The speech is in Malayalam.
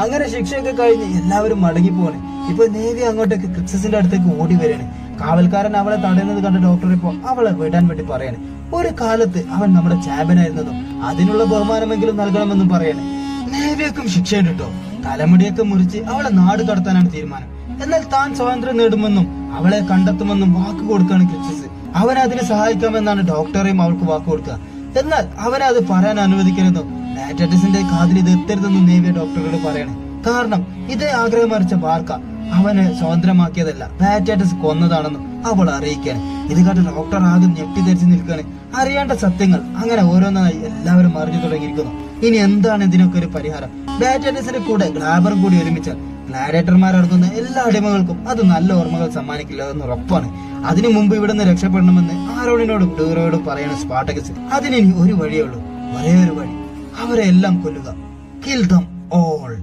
അങ്ങനെ ശിക്ഷയൊക്കെ കഴിഞ്ഞ് എല്ലാവരും മടങ്ങിപ്പോണ്. ഇപ്പൊ നേവി അങ്ങോട്ടേക്ക് ക്രിക്സസിന്റെ അടുത്തേക്ക് ഓടി വരികയാണ്. കാവൽക്കാരൻ അവളെ തടയുന്നത് കണ്ട ഡോക്ടർ ഇപ്പോ അവളെ വിടാൻ വേണ്ടി പറയാണ്. ഒരു കാലത്ത് അവൻ നമ്മുടെ ചാമ്പ്യനായിരുന്നതും അതിനുള്ള ബഹുമാനമെങ്കിലും നൽകണമെന്നും പറയാണ്. നേവിയക്കും ശിക്ഷയുണ്ട് കേട്ടോ. തലമുടിയൊക്കെ മുറിച്ച് അവളെ നാട് കടത്താനാണ് തീരുമാനം. എന്നാൽ താൻ സ്വാതന്ത്ര്യം നേടുമെന്നും അവളെ കണ്ടെത്തുമെന്നും വാക്ക് കൊടുക്കുകയാണ് ക്രിക്സസ്. അവനെ അതിന് സഹായിക്കാമെന്നാണ് ഡോക്ടറെയും അവൾക്ക് വാക്ക് കൊടുക്കുക. എന്നാൽ അവനെ അത് പറയാൻ അനുവദിക്കരുതെന്നും ലാറ്ററ്റസിന്റെ കാതിൽ ഇത് എത്തരുതെന്നും നേവിയ ഡോക്ടറോട് പറയണേ. കാരണം ഇതേ ആഗ്രഹം മറിച്ച ബാർക്ക അവനെ സ്വതന്ത്രമാക്കിയതല്ല, ലാറ്ററ്റസ് കൊന്നതാണെന്നും അവൾ അറിയിക്കാണ്. ഇത് കണ്ട് ഡോക്ടർ ആകെ ഞെട്ടിധരിച്ച് നിൽക്കുകയാണ്. അറിയേണ്ട സത്യങ്ങൾ അങ്ങനെ ഓരോന്നായി എല്ലാവരും അറിഞ്ഞു തുടങ്ങിയിരിക്കുന്നു. ഇനി എന്താണ് ഇതിനൊക്കെ ഒരു പരിഹാരം? ലാറ്ററ്റസിന്റെ കൂടെ ഗ്ലാബറും കൂടി ഒരുമിച്ചാൽ ഗ്ലാഡിയേറ്റർമാരടങ്ങുന്ന എല്ലാ അടിമകൾക്കും അത് നല്ല ഓർമ്മകൾ സമ്മാനിക്കില്ല എന്ന് ഉറപ്പാണ്. അതിനു മുമ്പ് ഇവിടുന്ന് രക്ഷപ്പെടണമെന്ന് ആരോണിനോടും ഡൂറോയോടും പറയണ സ്പാർട്ടക്കസ്. അതിനി ഒരു വഴിയേ ഉള്ളൂ, ഒരേ ഒരു വഴി, അവരെ എല്ലാം കൊല്ലുക. Kill them all.